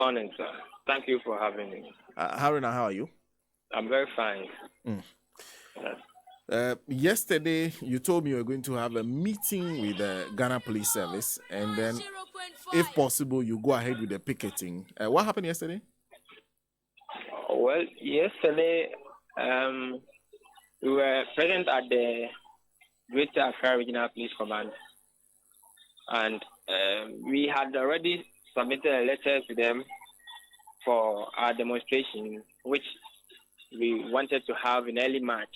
Morning, sir. Thank you for having me. Haruna, how are you? I'm very fine. Yesterday, you told me you were going to have a meeting with the Ghana Police Service, and then, if possible, you go ahead with the picketing. What happened yesterday? Well, yesterday, we were present at the Greater Accra Regional Police Command, and we had already submitted a letter to them for our demonstration, which we wanted to have in early March.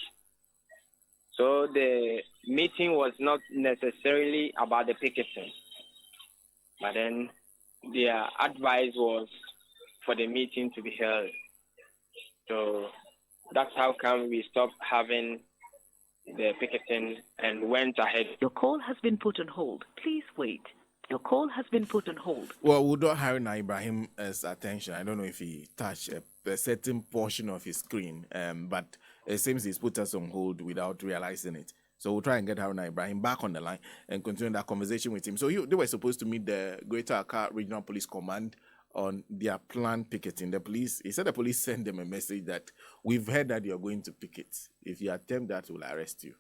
So the meeting was not necessarily about the picketing, but then their advice was for the meeting to be held. So that's how come we stopped having the picketing and went ahead. Your call has been put on hold. Please wait. Your call has been put on hold. Well, we'll draw Haruna Ibrahim's attention. I don't know if he touched a certain portion of his screen, but it seems he's put us on hold without realizing it. So we'll try and get Haruna Ibrahim back on the line and continue that conversation with him. So they were supposed to meet the Greater Accra Regional Police Command on their planned picketing. He said the police sent them a message that we've heard that you're going to picket. If you attempt that, we'll arrest you.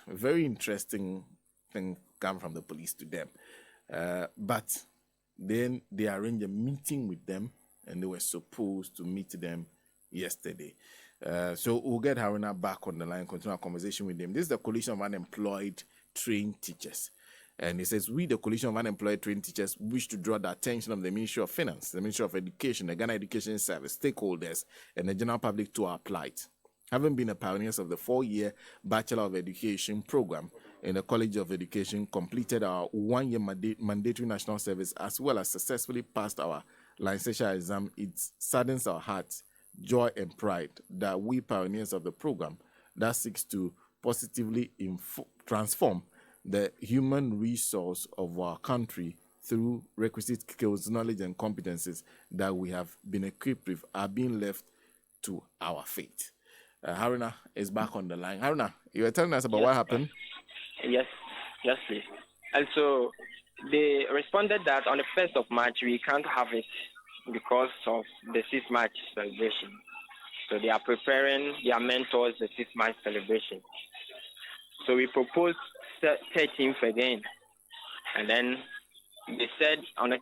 Very interesting thing come from the police to them. But then they arranged a meeting with them, and they were supposed to meet them yesterday. So we'll get Haruna back on the line, continue our conversation with him. This is the Coalition of Unemployed Trained Teachers. And he says, we, the Coalition of Unemployed Trained Teachers, wish to draw the attention of the Ministry of Finance, the Ministry of Education, the Ghana Education Service, stakeholders, and the general public to our plight. Having been a pioneers of the 4-year Bachelor of Education program in the College of Education, completed our 1-year mandatory national service, as well as successfully passed our licensure exam, it saddens our hearts, joy and pride that we pioneers of the program that seeks to positively transform the human resource of our country through requisite skills, knowledge, and competencies that we have been equipped with are being left to our fate. Haruna is back on the line. Haruna, you were telling us about what happened? Yes, please. And so they responded that on the 1st of March, we can't have it because of the 6th March celebration. So they are preparing their mentors the 6th March celebration. So we proposed 13th again. And then they said on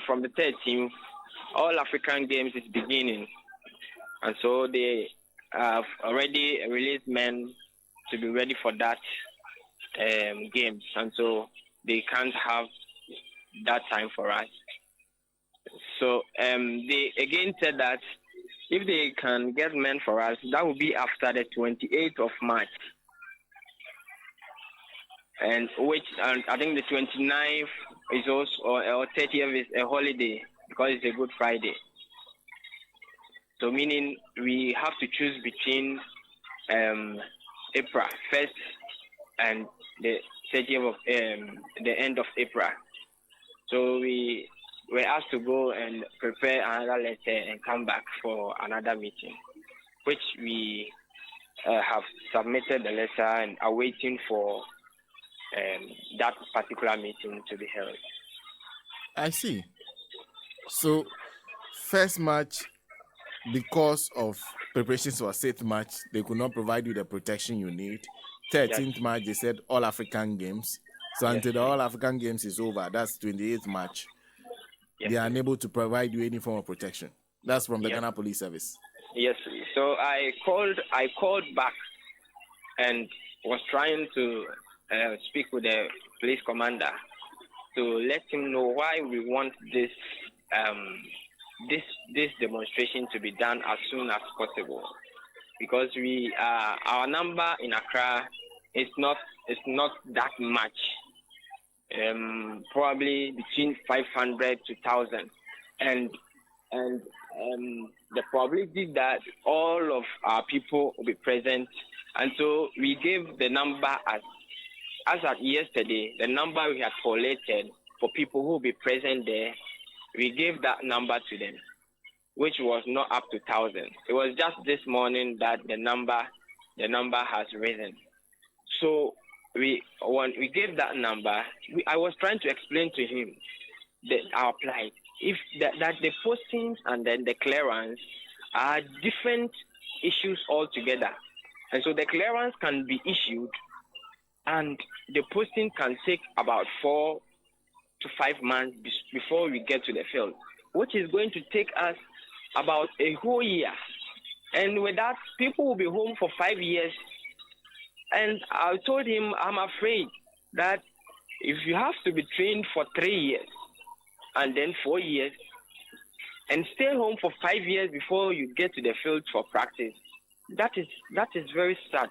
from the 13th, all African Games is beginning. And so they have already released men to be ready for that games. And so they can't have that time for us. So they again said that if they can get men for us, that will be after the 28th of March. And I think the 29th is also, or 30th is a holiday because it's a Good Friday. So meaning we have to choose between April 1st and the 30th of the end of April. So we were asked to go and prepare another letter and come back for another meeting, which we have submitted the letter and are waiting for that particular meeting to be held. I see. So, 1st March, because of preparations for 6th March, they could not provide you the protection you need. 13th March, they said all African Games. So until the All African Games is over, that's 28th March, they are unable to provide you any form of protection. That's from the Ghana Police Service. Yes, so I called back and was trying to speak with the police commander to let him know why we want this demonstration to be done as soon as possible, because our number in Accra is not that much, probably between 500 to 1,000, and the probability that all of our people will be present, and so we gave the number as at yesterday, the number we had collated for people who will be present there. We gave that number to them, which was not up to 1,000. It was just this morning that the number has risen. So when we gave that number, I was trying to explain to him our plight. if that the postings and then the clearance are different issues altogether. And so the clearance can be issued and the posting can take about 4 to 5 months before we get to the field, which is going to take us about a whole year. And with that, people will be home for 5 years. And I told him, I'm afraid that if you have to be trained for 3 years and then 4 years and stay home for 5 years before you get to the field for practice, that is very sad.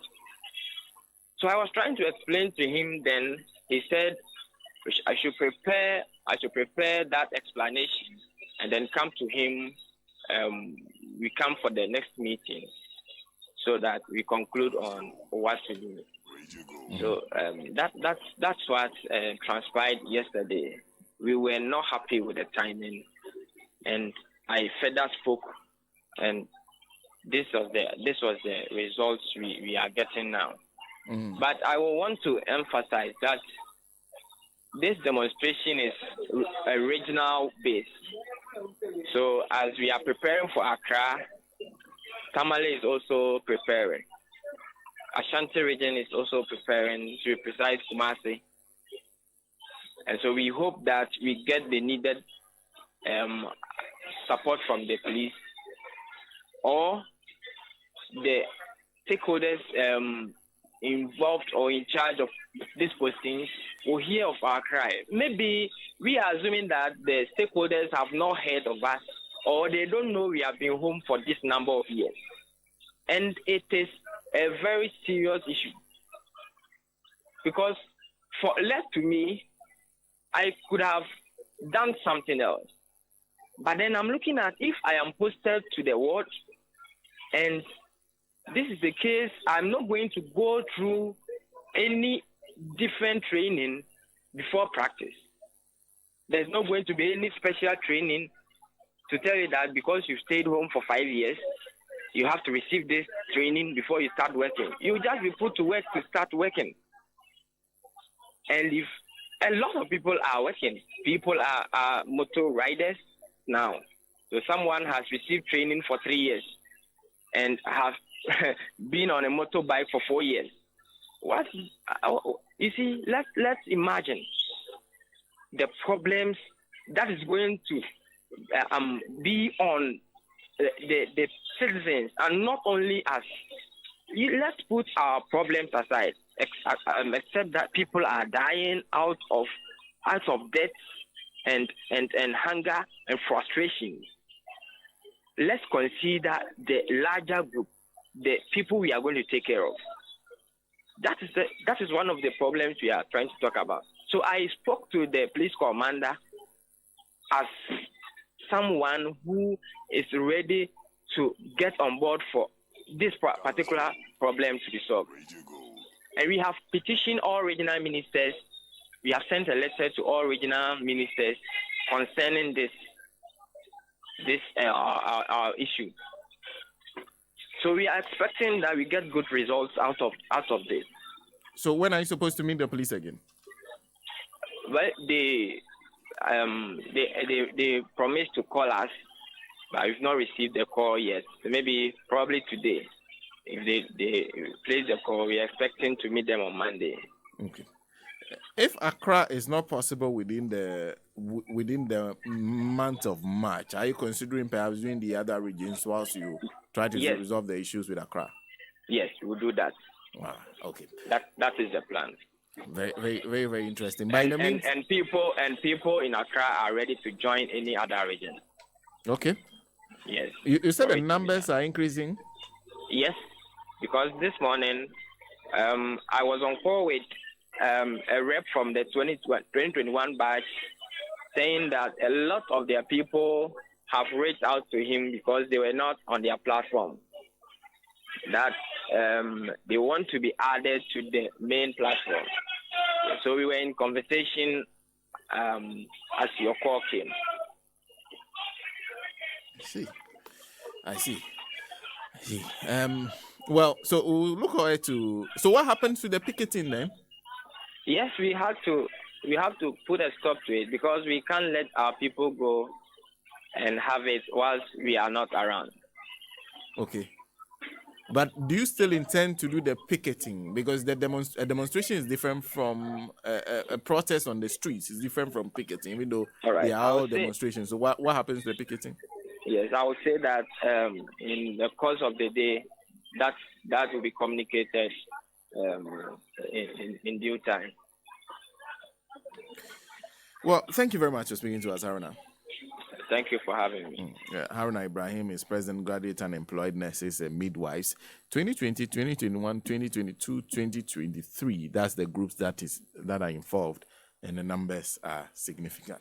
So I was trying to explain to him. Then he said I should prepare that explanation and then come to him. We come for the next meeting so that we conclude on what to do. So that's what transpired yesterday. We were not happy with the timing, and I further spoke, and this was the results we are getting now. But I will want to emphasize that this demonstration is a regional based. So as we are preparing for Accra, Tamale is also preparing. Ashanti region is also preparing, to be precise, Kumasi. And so we hope that we get the needed support from the police or the stakeholders involved or in charge of these postings will hear of our cry. Maybe we are assuming that the stakeholders have not heard of us or they don't know we have been home for this number of years. And it is a very serious issue. Because for left to me, I could have done something else. But then I'm looking at if I am posted to the ward and this is the case, I'm not going to go through any different training before practice. There's not going to be any special training to tell you that because you stayed home for 5 years, you have to receive this training before you start working. You just be put to work to start working. And if a lot of people are working, people are motor riders now. So someone has received training for 3 years and have been on a motorbike for 4 years. What you see? Let's imagine the problems that is going to be on the citizens, and not only us. Let's put our problems aside, except that people are dying out of debt and hunger and frustration. Let's consider the larger group, the people we are going to take care of. That is one of the problems we are trying to talk about. So I spoke to the police commander as someone who is ready to get on board for this particular problem to be solved. And we have petitioned all regional ministers. We have sent a letter to all regional ministers concerning this our issue. So we are expecting that we get good results out of this. So when are you supposed to meet the police again? Well, they promised to call us, but we've not received the call yet. So probably today. If they place the call, we are expecting to meet them on Monday. Okay. If Accra is not possible within the month of March, are you considering perhaps doing the other regions whilst you try to resolve the issues with Accra? Yes, we'll do that. Wow. Okay. That is the plan. Very, very, very, very interesting. And people in Accra are ready to join any other region. Okay. Yes. You said the numbers are increasing? Yes, because this morning I was on call with a rep from the 2021 batch saying that a lot of their people have reached out to him because they were not on their platform, that they want to be added to the main platform. So we were in conversation as your call came. I see. Well, so we'll look forward to. So what happened to the picketing then? Yes, we have to put a stop to it because we can't let our people go and have it whilst we are not around. Okay. But do you still intend to do the picketing? Because the demonstration is different from a protest on the streets. It's different from picketing, even though All right. they are all demonstrations. So what happens to the picketing? Yes, I would say that in the course of the day, that will be communicated in due time. Well, thank you very much for speaking to us, Haruna. Thank you for having me. Haruna Ibrahim is President, Graduate Unemployed Nurses and Midwives. 2020, 2021, 2022, 2023. That's the groups that are involved, and the numbers are significant.